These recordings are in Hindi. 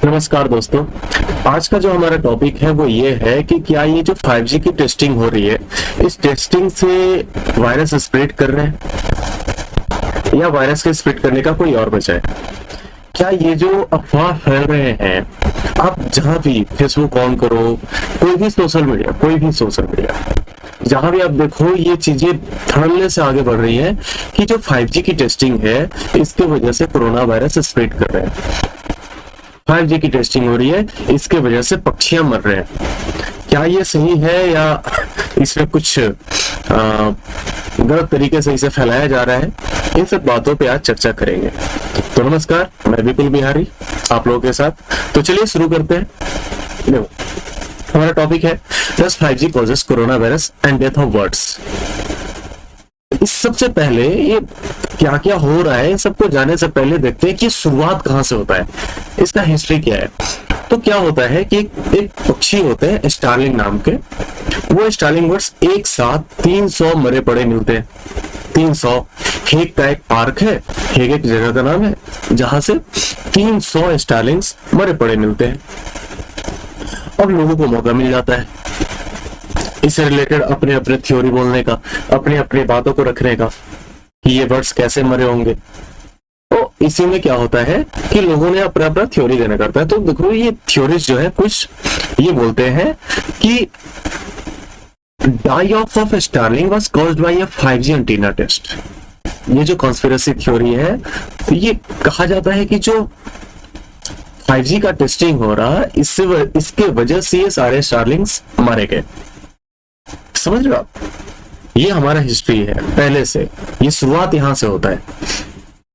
नमस्कार दोस्तों। आज का जो हमारा टॉपिक है वो ये है कि क्या ये जो 5G की टेस्टिंग हो रही है, इस टेस्टिंग से वायरस स्प्रेड कर रहे हैं या वायरस के स्प्रेड करने का कोई और वजह है? क्या ये जो अफवाह फैल रहे हैं, आप जहां भी फेसबुक ऑन करो, कोई भी सोशल मीडिया जहां भी आप देखो, ये चीजें धड़ल्ले से आगे बढ़ रही है कि जो 5G की टेस्टिंग है इसके वजह से कोरोना वायरस स्प्रेड कर रहे हैं। 5G की टेस्टिंग हो रही है, इसके वजह से पक्षियां मर रहे हैं। क्या ये सही है या इसमें कुछ गलत तरीके से इसे फैलाया जा रहा है? इन सब बातों पे आज चर्चा करेंगे। तो नमस्कार, मैं विपुल बिहारी आप लोगों के साथ। तो चलिए शुरू करते हैं। देखो, हमारा टॉपिक है Does 5G causes corona virus and death of birds. इस सबसे पहले ये क्या क्या हो रहा है, सबको जानने से पहले देखते हैं कि शुरुआत कहां से होता है, इसका हिस्ट्री क्या है। तो क्या होता है कि एक पक्षी होते हैं स्टारलिंग नाम के, वो स्टारलिंग बर्ड्स एक साथ 300 मरे पड़े मिलते हैं। 300 हेग का एक पार्क है, हेग एक जगह का नाम है जहां से 300 स्टारलिंग्स मरे पड़े मिलते हैं। अब लोगों को मौका मिल जाता है इससे रिलेटेड अपने अपने थ्योरी बोलने का, अपनी अपनी बातों को रखने का कि ये बर्ड्स कैसे मरे होंगे। तो इसी में क्या होता है कि लोगों ने अपना अपना थ्योरी देना करता है। तो देखो, ये थ्योरीज जो है कुछ ये बोलते हैं कि die off starling was caused by a 5G antenna test. ये जो कॉन्स्पिरेसी थ्योरी है, तो ये कहा जाता है कि जो 5G का टेस्टिंग हो रहा है, इसके वजह से ये सारे स्टारलिंग्स मारे गए। समझ रहे हो आप? ये हमारा हिस्ट्री है पहले से, ये शुरुआत यहां से होता है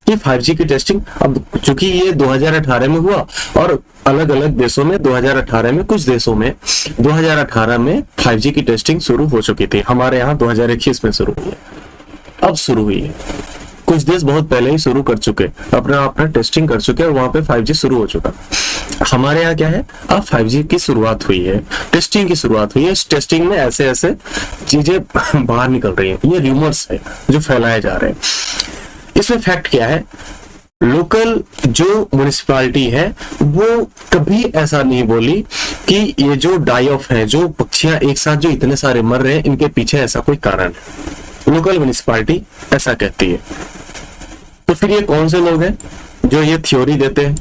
कि 5G की टेस्टिंग। अब चूंकि ये 2018 में हुआ और अलग अलग देशों में 2018 में, कुछ देशों में 2018 में 5G की टेस्टिंग शुरू हो चुकी थी। हमारे यहाँ 2021 में शुरू हुई है, अब शुरू हुई है। कुछ देश बहुत पहले ही शुरू कर चुके, अपना टेस्टिंग कर चुके और वहां पे 5G शुरू हो चुका। हमारे यहाँ क्या है, अब 5G की शुरुआत हुई है, टेस्टिंग की शुरुआत हुई है। इस टेस्टिंग में ऐसे ऐसे चीजें बाहर निकल रही हैं। ये रूमर्स है जो फैलाए जा रहे हैं। इसमें फैक्ट क्या है, लोकल जो म्युनिसिपैलिटी है वो कभी ऐसा नहीं बोली कि ये जो डाई ऑफ है, जो पक्षियां एक साथ जो इतने सारे मर रहे हैं, इनके पीछे ऐसा कोई कारण है। लोकल म्युनिसिपैलिटी ऐसा कहती है। तो फिर ये कौन से लोग हैं जो ये थ्योरी देते हैं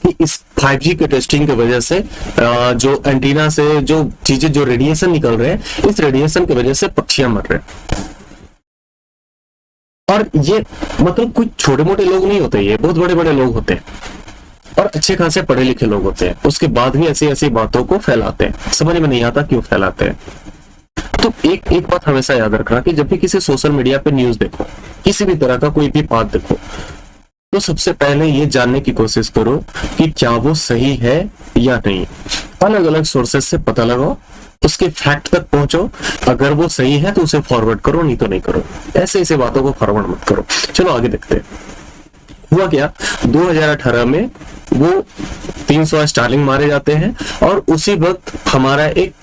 कि इस 5G के टेस्टिंग की वजह से जो एंटीना से जो चीजें, जो रेडिएशन निकल रहे हैं, इस रेडिएशन की वजह से पक्षियां मर रहे हैं। और ये मतलब कुछ छोटे मोटे लोग नहीं होते, ये बहुत बड़े बड़े लोग होते हैं और अच्छे खासे पढ़े लिखे लोग होते हैं। उसके बाद भी ऐसी ऐसी बातों को फैलाते हैं, समझ में नहीं आता क्यों फैलाते हैं। तो एक बात हमेशा याद रखना कि जब भी किसी सोशल मीडिया पे न्यूज देखो, किसी भी तरह का कोई भी बात देखो, तो सबसे पहले ये जानने की कोशिश करो कि क्या वो सही है या नहीं। अलग अलग सोर्सेस से पता लगाओ, उसके फैक्ट तक पहुंचो। अगर वो सही है तो उसे फॉरवर्ड करो, नहीं तो नहीं करो। ऐसे ऐसे बातों को फॉरवर्ड मत करो। चलो आगे देखते हैं। हुआ क्या, 2018 में वो 300 स्टारलिंग मारे जाते हैं और उसी वक्त हमारा एक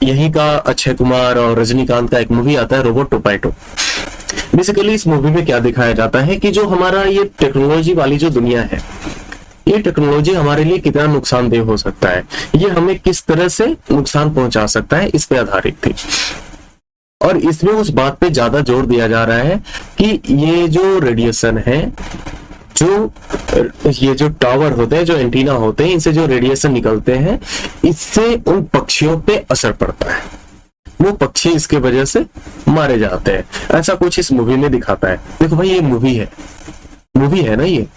यहीं का अक्षय कुमार और रजनीकांत का एक मूवी आता है, रोबोट टोपाइटो। बेसिकली इस मूवी में क्या दिखाया जाता है कि जो हमारा ये टेक्नोलॉजी वाली जो दुनिया है, ये टेक्नोलॉजी हमारे लिए कितना नुकसानदेह हो सकता है, ये हमें किस तरह से नुकसान पहुंचा सकता है, इस पे आधारित थी। और इसमें उस बात पे ज्यादा जोर दिया जा रहा है कि ये जो रेडिएशन है, ये जो टावर होते हैं, जो एंटीना होते हैं, इनसे जो रेडिएशन निकलते हैं, इससे उन पक्षियों पे असर पड़ता है। वो पक्षी इसके वजह से मारे जाते हैं। ऐसा कुछ इस मूवी में दिखाता है। देखो भाई, ये मूवी है ना ये।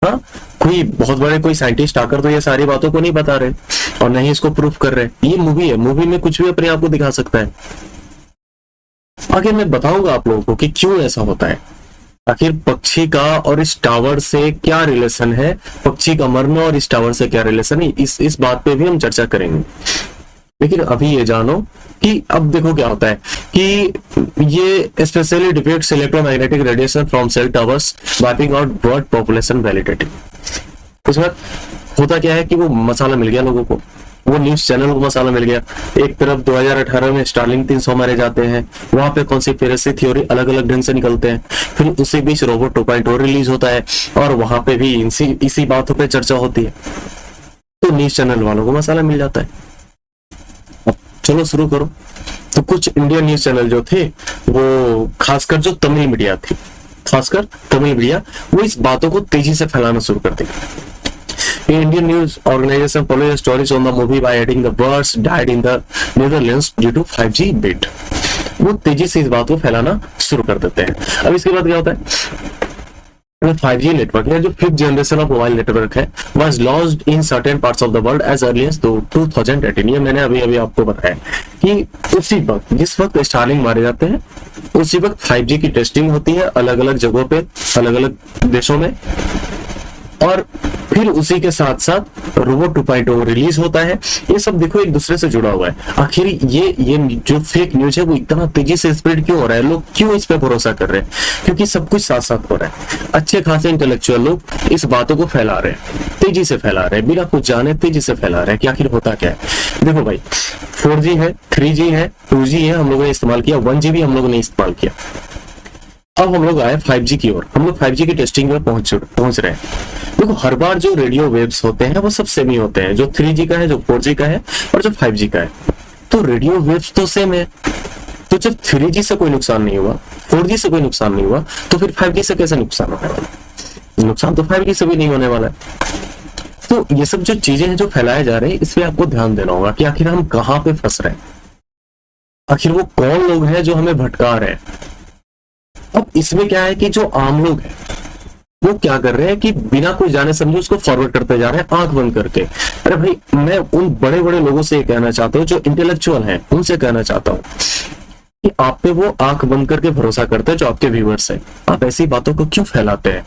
हाँ, कोई बहुत बड़े कोई साइंटिस्ट आकर तो ये सारी बातों को नहीं बता रहे और नहीं इसको प्रूफ कर रहे। ये मूवी है, मूवी में कुछ भी अपने आप को दिखा सकता है। आगे मैं बताऊंगा आप लोगों को कि क्यों ऐसा होता है। आखिर पक्षी का और इस टावर से क्या रिलेशन है, पक्षी का मरना और इस टावर से क्या रिलेशन है, इस बात पे भी हम चर्चा करेंगे। लेकिन अभी ये जानो कि अब देखो क्या होता है कि ये specially depicts electromagnetic radiation from cell towers wiping out bird population validity. उसमें होता क्या है कि वो मसाला मिल गया लोगों को, वो न्यूज चैनल को मसाला मिल गया। एक तरफ 2018 में स्टारलिंक 300 मारे जाते हैं, वहां पे कॉन्स्पिरेसी थ्योरी अलग अलग ढंग से निकलते हैं। फिर उसी बीच रोबोट 2.0 रिलीज होता है और वहां पे भी इसी बातों पे चर्चा होती है, तो न्यूज चैनल वालों को मसाला मिल जाता है। अब चलो शुरू करो। तो कुछ इंडियन न्यूज चैनल जो थे, वो खासकर जो तमिल मीडिया थी, वो इस बातों को तेजी से फैलाना शुरू कर दी। Indian news organization published stories on the movie by adding the words died in the Netherlands due to 5G bit। वो तेजी से इस बात को फैलाना शुरू कर देते हैं। अब इसके बाद क्या होता है, 5G नेटवर्क या जो 5th generation of mobile network है was launched in certain parts of the world as early as 2018। ये मैंने अभी आपको बताया कि उसी वक्त, जिस वक्त स्टारलिंक मारे जाते हैं, उसी वक्त 5G की टेस्टिंग होती है अलग अलग जगहों पे, अलग अलग देशों में, और फिर उसी के साथ साथ रोबोट 2.0 रिलीज होता है। ये सब देखो एक दूसरे से जुड़ा हुआ है। आखिर ये जो फेक न्यूज है वो इतना तेजी से स्प्रेड क्यों हो रहा है, लोग क्यों इस पे भरोसा कर रहे हैं? क्योंकि सब कुछ साथ साथ हो रहा है। अच्छे खासे इंटेलेक्चुअल लोग इस बातों को फैला रहे हैं, तेजी से फैला रहे हैं, बिना कुछ जाने तेजी से फैला रहे हैं कि आखिर होता क्या है। देखो भाई, 4G है, 3G है, 2G है, हम लोगों ने इस्तेमाल किया, 1G भी हम लोगों ने इस्तेमाल किया। अब हम लोग आए 5G की ओर, हम लोग 5G की टेस्टिंग में पहुंच रहे हैं। देखो हर बार जो रेडियो वेव्स होते हैं वो सब सेम ही होते हैं, जो 3G का है, जो 4G का है और जो 5G का है। तो रेडियो वेव्स तो सेम है। तो जब 3G से कोई नुकसान नहीं हुआ, 4G से कोई नुकसान नहीं हुआ, तो फिर 5G से कैसे नुकसान होने वाला? नुकसान तो 5G से भी नहीं होने वाला है। तो ये सब जो चीजें हैं जो फैलाए जा रहे हैं, इस पे आपको ध्यान देना होगा कि आखिर हम कहाँ पे फंस रहे हैं, आखिर वो कौन लोग हैं जो हमें भटका रहे हैं। अब इसमें क्या है कि जो आम लोग हैं वो क्या कर रहे हैं कि बिना कुछ जाने समझे उसको फॉरवर्ड करते जा रहे हैं आंख बंद करके। अरे भाई, मैं उन बड़े बड़े लोगों से कहना चाहता हूँ जो इंटेलेक्चुअल हैं, उनसे कहना चाहता हूँ कि आप पे वो आंख बंद करके भरोसा करते हैं जो आपके व्यूअर्स हैं। आप ऐसी बातों को क्यों फैलाते हैं?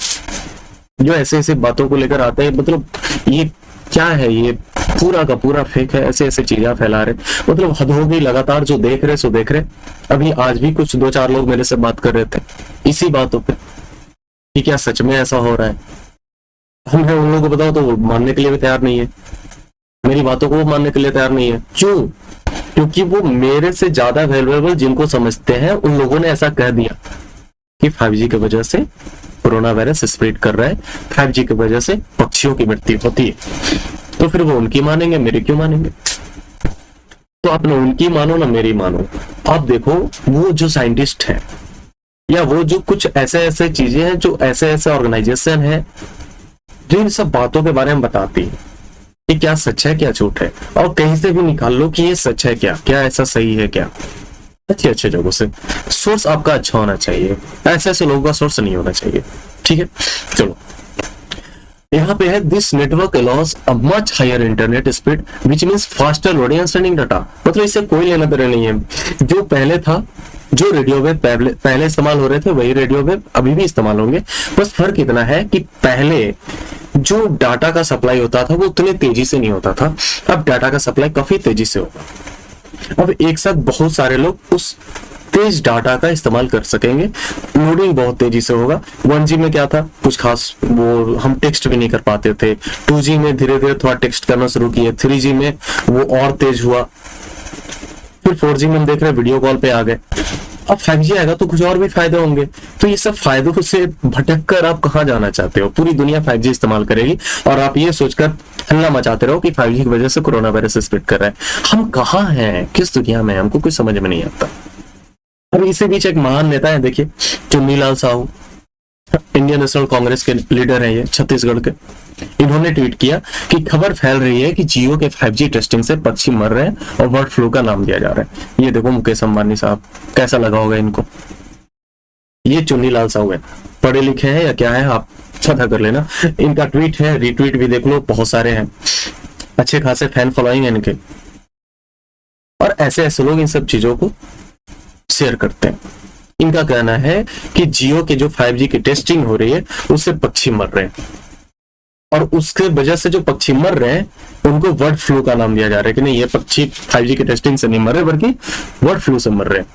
जो ऐसे बातों को लेकर आते हैं, मतलब ये क्या है, ये पूरा का पूरा फेक है, ऐसे चीजें फैला रहे, मतलब हद हो गई। लगातार जो देख रहे सो देख रहे। अभी आज भी कुछ 2-4 लोग मेरे से बात कर रहे थे इसी बातों पे कि क्या सच में ऐसा हो रहा है। हमने उन लोगों को बताओ तो वो मानने के लिए भी तैयार नहीं है, मेरी बातों को वो मानने के लिए तैयार नहीं है। क्यों? क्योंकि वो मेरे से ज्यादा वैल्यूएबल जिनको समझते हैं उन लोगों ने ऐसा कह दिया कि 5G की वजह से कोरोना वायरस स्प्रेड कर रहा है, 5G की वजह से पक्षियों की मृत्यु होती है। तो फिर वो उनकी मानेंगे, मेरी क्यों मानेंगे? तो आप ना उनकी मानो ना मेरी मानो। आप देखो वो जो साइंटिस्ट हैं या वो जो कुछ ऐसे चीजें हैं, जो ऐसे ऑर्गेनाइजेशन है जो इन सब बातों के बारे में बताती है कि क्या सच है क्या झूठ है, और कहीं से भी निकाल लो कि ये सच है क्या ऐसा सही है क्या। अच्छे जगहों से सोर्स आपका अच्छा होना चाहिए, ऐसे लोगों का सोर्स नहीं होना चाहिए। ठीक है, चलो यहाँ पे है this network allows a much higher internet speed which means faster loading and sending data. मतलब इससे कोई लेना देना नहीं है। जो पहले था, जो रेडियो वेव पहले इस्तेमाल हो रहे थे, वही रेडियो वेव अभी भी इस्तेमाल होंगे। बस फर्क इतना है कि पहले जो डाटा का सप्लाई होता था वो उतने तेजी से नहीं होता था, अब डाटा का सप्लाई काफी तेजी से होगा। अब एक साथ बहुत सारे लोग उस तेज डाटा का इस्तेमाल कर सकेंगे, लोडिंग बहुत तेजी से होगा। 1G में क्या था, कुछ खास वो हम टेक्स्ट भी नहीं कर पाते थे। 2G में धीरे धीरे थोड़ा टेक्स्ट करना शुरू किए, 3G में वो और तेज हुआ, फिर 4G में हम देख रहे वीडियो कॉल पे आ गए। अब 5G आएगा तो कुछ और भी फायदे होंगे। तो ये सब फायदों से भटक कर आप कहाँ जाना चाहते हो? पूरी दुनिया 5G इस्तेमाल करेगी और आप ये सोचकर हल्ला मचाते रहो कि 5G की वजह से कोरोना वायरस स्प्रेड कर रहा है। हम कहाँ हैं, किस दुनिया में? हमको कुछ समझ में नहीं आता। अब इसी बीच एक महान नेता है, देखिए चुन्नीलाल साहू, इंडियन नेशनल कांग्रेस के लीडर हैं ये, छत्तीसगढ़ के। इन्होंने ट्वीट किया कि खबर फैल रही है कि जियो के 5G टेस्टिंग से पक्षी मर रहे हैं और बर्ड फ्लू का नाम दिया जा रहा है। ये देखो मुकेश अंबानी साहब, कैसा लगा होगा इनको। ये चुन्नीलाल साहू है, पढ़े लिखे हैं या क्या है आप पता कर लेना। इनका ट्वीट है, रिट्वीट भी देख लो, बहुत सारे हैं, अच्छे खासे फैन फॉलोइंग है इनके। और ऐसे लोग इन सब चीजों को शेयर करते हैं। इनका कहना है कि जियो के जो 5G की टेस्टिंग हो रही है उससे पक्षी मर रहे हैं, और उसके वजह से जो पक्षी मर रहे हैं उनको बर्ड फ्लू का नाम दिया जा रहा है कि नहीं, ये पक्षी 5G की टेस्टिंग से नहीं मर रहे बल्कि बर्ड फ्लू से मर रहे हैं।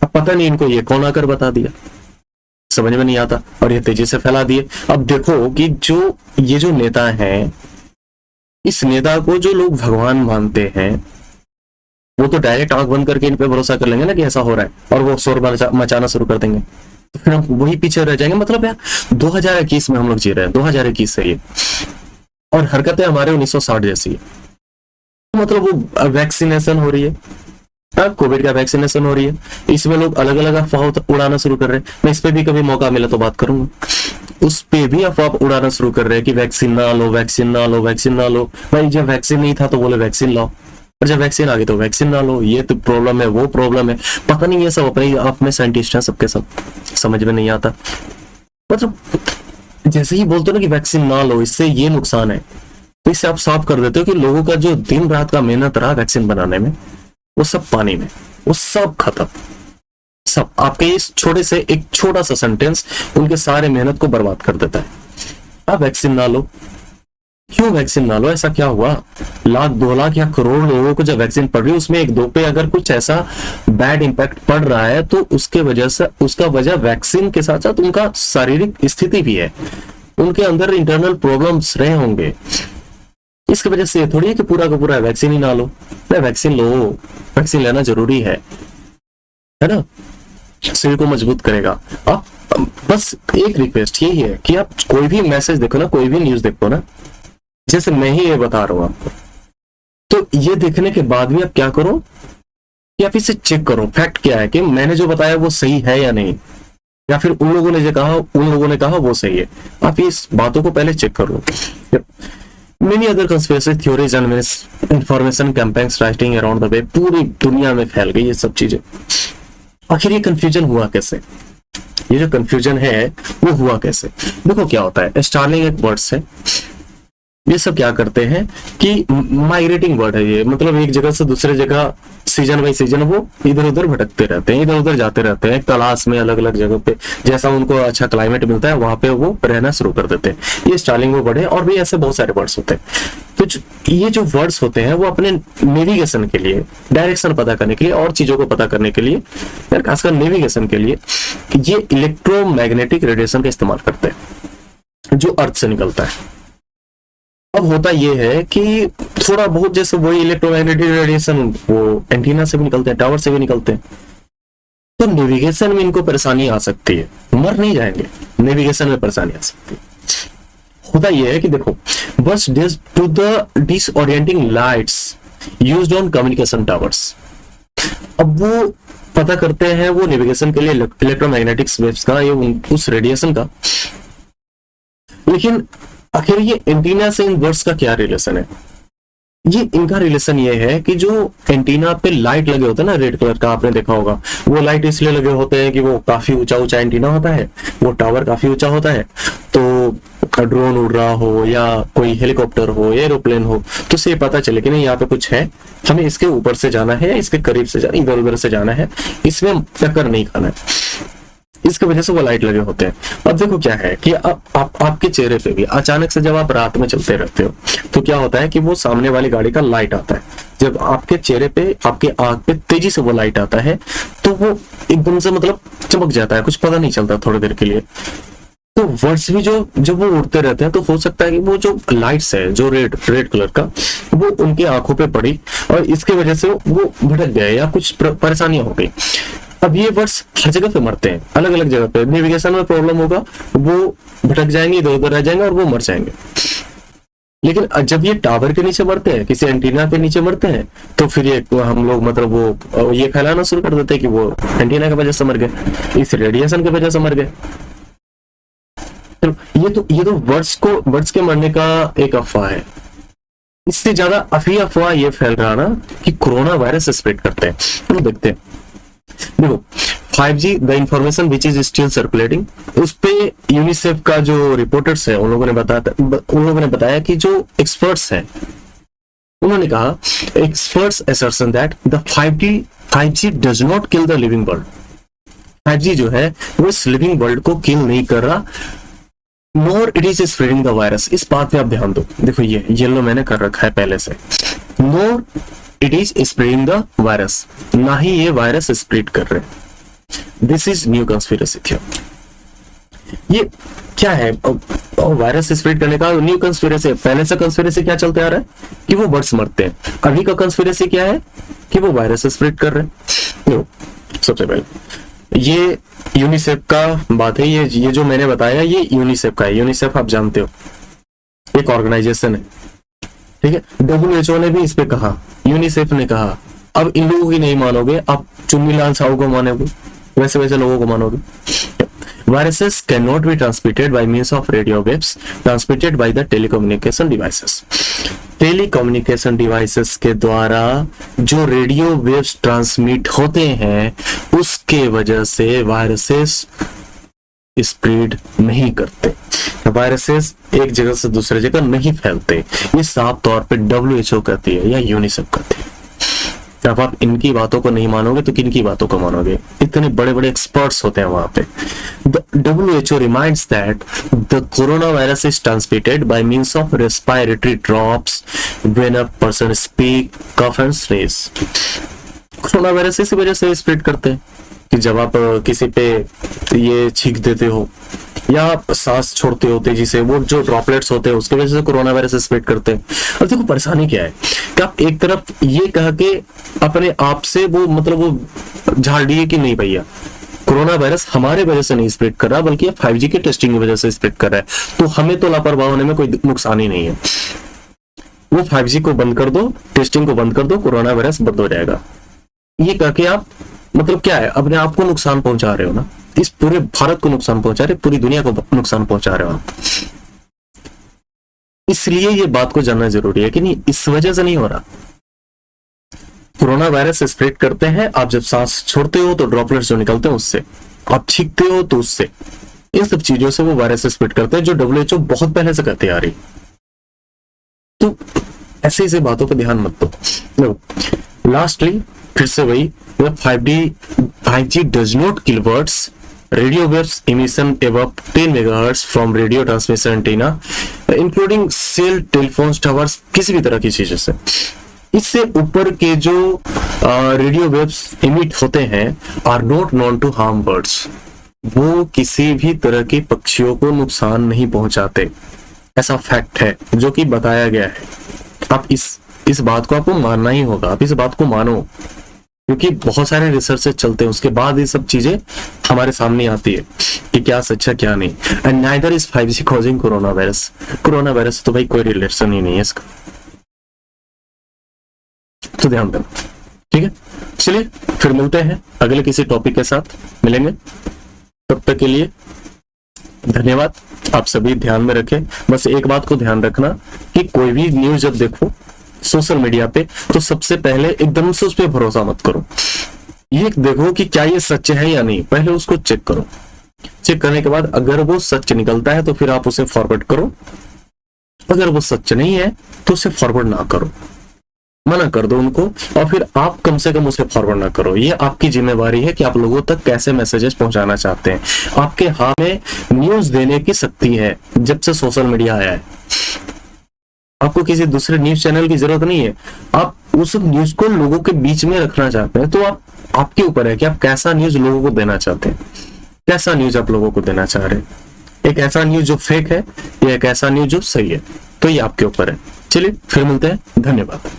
अब पता नहीं इनको ये कौन आकर बता दिया, समझ में नहीं आता, और ये तेजी से फैला दिए। अब देखो कि ये जो नेता हैं इस नेता को जो लोग भगवान मानते हैं वो तो डायरेक्ट आंख बंद करके इन पे भरोसा कर लेंगे ना कि ऐसा हो रहा है, और वो शोर मचाना शुरू कर देंगे, तो फिर हम वही पीछे रह जाएंगे। मतलब यार 2021 में हम लोग जी रहे हैं, 2021 से ये, और हरकतें हमारे 1960 जैसी है। मतलब वो वैक्सीनेशन हो रही है, कोविड का वैक्सीनेशन हो रही है, इसमें लोग अलग अलग अफवाह उड़ाना शुरू कर रहे हैं। मैं इस पे भी कभी मौका मिला तो बात करूंगा। उस पे भी अफवाह उड़ाना शुरू कर रहे हैं कि वैक्सीन ना लो, वैक्सीन ना लो, वैक्सीन ना लो। भाई जब वैक्सीन नहीं था तो बोले वैक्सीन लाओ, और जब वैक्सीन आ गई तो वैक्सीन ना लो, ये तो प्रॉब्लम है, वो प्रॉब्लम है, पता नहीं, ये सब अपने आप में साइंटिस्ट हैं सबके सब, समझ में नहीं आता। मतलब जैसे ही बोलते हो ना कि वैक्सीन ना लो, इससे ये नुकसान है, तो इससे आप साफ कर देते हो कि लोगों का जो दिन रात का मेहनत रहा वैक्सीन बनाने में, वो सब पानी में, वो सब खत्म। सब आपके इस छोटे से एक छोटा सा सेंटेंस उनके सारे मेहनत को बर्बाद कर देता है। आप वैक्सीन ना लो, क्यों वैक्सीन ना लो? ऐसा क्या हुआ? लाख 2 लाख या करोड़ लोगों को जब वैक्सीन पड़ रही है, उसमें 1-2 पे अगर कुछ ऐसा बैड इंपैक्ट पड़ रहा है तो उसके वजह से, उसका वजह वैक्सीन के साथ साथ उनका शारीरिक स्थिति भी है, उनके अंदर इंटरनल प्रॉब्लम्स रहे होंगे। इसकी वजह से थोड़ी है कि पूरा का पूरा वैक्सीन ही ना लो। नहीं, वैक्सीन लो, वैक्सीन लेना जरूरी है ना, शरीर को मजबूत करेगा। आप बस एक रिक्वेस्ट यही है कि आप कोई भी मैसेज देखो ना, कोई भी न्यूज देखो ना, जैसे मैं ही ये बता रहा हूं आपको, तो ये देखने के बाद भी आप क्या करो कि आप इसे चेक करो, फैक्ट क्या है, कि मैंने जो बताया वो सही है या नहीं, या फिर उन लोगों ने जो कहा, उन लोगों ने कहा वो सही है। आप इस बातों को पहले चेक कर लो। Many other conspiracy theories and information campaigns writing around the way, पूरी दुनिया में फैल गई ये सब चीजें। आखिर ये कंफ्यूजन हुआ कैसे? ये जो कंफ्यूजन है वो हुआ कैसे? देखो क्या होता है, स्टारलिंक एक वर्ड्स है, ये सब क्या करते हैं कि माइग्रेटिंग बर्ड है ये, मतलब एक जगह से दूसरे जगह सीजन बाई सीजन वो इधर उधर भटकते रहते हैं, इधर उधर जाते रहते हैं, तलाश में अलग अलग जगह पे जैसा उनको अच्छा क्लाइमेट मिलता है वहां पे वो रहना शुरू कर देते हैं। ये स्टारलिंक वो बर्ड है, और भी ऐसे बहुत सारे बर्ड्स होते हैं। तो ये जो वर्ड्स होते हैं वो अपने नेविगेशन के लिए, डायरेक्शन पता करने के लिए, और चीजों को पता करने के लिए, खासकर नेविगेशन के लिए, ये इलेक्ट्रोमैग्नेटिक रेडिएशन का इस्तेमाल करते हैं जो अर्थ से निकलता है। अब होता यह है कि थोड़ा बहुत जैसे वही इलेक्ट्रोमैग्नेटिक रेडिएशन वो एंटीना से भी निकलते हैं, टावर से भी निकलते हैं, तो नेविगेशन में इनको परेशानी आ सकती है। मर नहीं जाएंगे, नेविगेशन में परेशानी आ सकती है। होता यह है कि देखो, बस to the disorienting lights used on communication towers, अब वो पता करते हैं वो नेविगेशन के लिए इलेक्ट्रोमैग्नेटिक वेव्स का, ये उस रेडिएशन का। लेकिन आखिर ये एंटीना से इन वर्ड्स का क्या रिलेशन है? ये इनका रिलेशन ये है कि जो एंटीना पे लाइट लगे होते हैं ना, रेड कलर का, आपने देखा होगा, वो लाइट इसलिए लगे होते हैं कि वो काफी ऊंचा ऊंचा एंटीना होता है, वो टावर काफी ऊंचा होता है, तो ड्रोन उड़ रहा हो या कोई हेलीकॉप्टर हो, एरोप्लेन हो, तो उसे पता चले कि नहीं यहाँ पे कुछ है, हमें इसके ऊपर से जाना है, इसके करीब से जाना, इधर उधर से जाना है, इसमें टक्कर नहीं खाना है। इसकी वजह से वो लाइट लगे होते हैं। अब देखो क्या है कि आपके चेहरे पे भी अचानक से जब आप रात में चलते रहते हो तो क्या होता है कि वो सामने वाली गाड़ी का लाइट आता है, जब आपके चेहरे पे, आपके आंख पे तेजी से वो लाइट आता है तो वो एकदम से मतलब चमक जाता है, कुछ पता नहीं चलता थोड़ी देर के लिए। तो वर्ड्स भी जो जब वो उड़ते रहते हैं तो हो सकता है कि वो जो लाइट्स है जो रेड कलर का, वो उनकी आंखों पे पड़ी और इसके वजह से वो भटक गए या कुछ परेशानियां हो गई। अब ये वर्ड्स हर जगह पे मरते हैं, अलग अलग जगह पे नेविगेशन में प्रॉब्लम होगा, वो भटक जाएंगे, इधर उधर रह जाएंगे और वो मर जाएंगे। लेकिन जब ये टावर के नीचे मरते हैं, किसी एंटीना के नीचे मरते हैं, तो फिर ये हम लोग मतलब वो ये फैलाना शुरू कर देते हैं कि वो एंटीना की वजह से मर गए, इस रेडिएशन की वजह से मर गए। ये तो वर्ड्स के मरने का एक अफवाह है। इससे ज्यादा अफवाह ये फैल रहा ना कि कोरोना वायरस स्प्रेड करते हैं। तो देखते हैं, देखो 5G the information which is still circulating, उस पे यूनिसेफ का जो रिपोर्टर्स है उन लोगों ने बताया कि जो एक्सपर्ट्स हैं उन्होंने कहा, experts assertion that the 5G does not kill the living world. 5G जो है वो इस लिविंग वर्ल्ड को किल नहीं कर रहा, nor it is spreading the virus. इस बात पे आप ध्यान दो, देखो ये येलो मैंने कर रखा है पहले से, nor it is spreading the virus, ना ही ये वायरस स्प्रेड कर रहे। This is new conspiracy theory. ये क्या है? और वायरस स्प्रेड करने का न्यू कंस्पिरेसी। पहले से कंस्पिरेसी क्या चलते आ रहा है कि वो बर्ड्स मरते हैं, अभी का कंस्पिरेसी क्या है कि वो वायरस स्प्रेड कर रहे हैं। सबसे पहले ये यूनिसेफ का बात है, ये जो मैंने बताया ये यूनिसेफ का है। यूनिसेफ आप जानते हो एक ऑर्गेनाइजेशन है, ठीक है। WHO ने भी इस पे कहा, यूनिसेफ ने कहा। अब इन लोगों की नहीं मानोगे, आप चुन्नीलाल साहू को मानोगे, वैसे वैसे लोगों को मानोगे। Viruses cannot be transmitted by means of radio waves transmitted by the telecommunication devices. Telecommunication devices के द्वारा जो रेडियो वेव्स ट्रांसमिट होते हैं उसके वजह से वायरसेस स्प्रेड नहीं करते, वायरसेस एक जगह से दूसरे जगह नहीं फैलते। ये साफ तौर पे WHO कहती है या यूनिसेफ कहती है। जब आप इनकी बातों को नहीं मानोगे तो किनकी बातों को मानोगे? इतने बड़े बड़े एक्सपर्ट्स होते हैं वहां पे। WHO reminds that the coronavirus is transmitted by means of respiratory drops when a person speak, cough and sneeze. Corona virus इसी वजह से स्प्रेड करते हैं कि जब आप किसी पे ये छींक देते हो या आप सांस छोड़ते हो तेजी से, वो जो ड्रॉपलेट्स होते हैं उसकी वजह से कोरोना वायरस स्प्रेड करते हैं। अब देखो परेशानी क्या है कि आप एक तरफ ये कह के अपने आप से वो मतलब वो झाड़ दिए कि नहीं भैया कोरोना वायरस हमारे वजह से नहीं स्प्रेड कर रहा बल्कि 5G के टेस्टिंग की वजह से स्प्रेड कर रहा है, तो हमें तो लापरवाह होने में कोई नुकसान ही नहीं है। वो 5G को बंद कर दो, टेस्टिंग को बंद कर दो, कोरोना वायरस बंद हो जाएगा। ये कह के आप मतलब क्या है, अपने आप को नुकसान पहुंचा रहे हो ना, इस पूरे भारत को नुकसान पहुंचा रहे, पूरी दुनिया को नुकसान पहुंचा रहे हो आप। इसलिए ये बात को जानना जरूरी है कि नहीं इस वजह से नहीं हो रहा। कोरोना वायरस स्प्रेड करते हैं आप जब सांस छोड़ते हो तो ड्रॉपलेट्स जो निकलते हैं उससे, आप छींकते हो तो उससे, इन सब चीजों से वो वायरस स्प्रेड करते हैं जो WHO बहुत पहले से कहते आ रही। तो ऐसे ऐसे बातों पर ध्यान मत दो। लास्टली फिर से वही 5G does not kill birds. Radio waves emission above 10 MHz from radio transmission antenna, including cell, telephones, towers, किसी भी तरह की चीजों से। इससे ऊपर के जो रेडियो वेव्स इमिट होते हैं are not known to harm birds, वो किसी भी तरह के पक्षियों को नुकसान नहीं पहुंचाते। ऐसा फैक्ट है जो कि बताया गया है। आप इस बात को आपको मानना ही होगा, आप इस बात को मानो, क्योंकि बहुत सारे रिसर्च चलते हैं उसके बाद ये सब चीजें हमारे सामने आती है कि क्या सच है क्या नहीं। And neither is 5G causing corona virus. Corona virus तो भाई कोई रिलेशन ही नहीं है इसका, तो ध्यान देना, ठीक है। चलिए फिर मिलते हैं अगले किसी टॉपिक के साथ मिलेंगे, तब तक के लिए धन्यवाद। आप सभी ध्यान में रखें, बस एक बात को ध्यान रखना कि कोई भी न्यूज जब देखो सोशल मीडिया पे तो सबसे पहले एकदम से उस पर भरोसा मत करो। ये देखो कि क्या ये सच है या नहीं, पहले उसको चेक करो। चेक करने के बाद अगर वो सच निकलता है तो फिर आप उसे फॉरवर्ड करो, अगर वो सच नहीं है तो उसे फॉरवर्ड ना करो, मना कर दो उनको, और फिर आप कम से कम उसे फॉरवर्ड ना करो। ये आपकी जिम्मेवारी है कि आप लोगों तक कैसे मैसेजेस पहुंचाना चाहते हैं। आपके हाथ में न्यूज देने की शक्ति है जब से सोशल मीडिया आया है। आपको किसी दूसरे न्यूज चैनल की जरूरत नहीं है। आप उस न्यूज को लोगों के बीच में रखना चाहते हैं तो आपके ऊपर है कि आप कैसा न्यूज लोगों को देना चाहते हैं, कैसा न्यूज आप लोगों को देना चाह रहे हैं। एक ऐसा न्यूज जो फेक है या एक ऐसा न्यूज जो सही है, तो ये आपके ऊपर है। चलिए फिर मिलते हैं, धन्यवाद।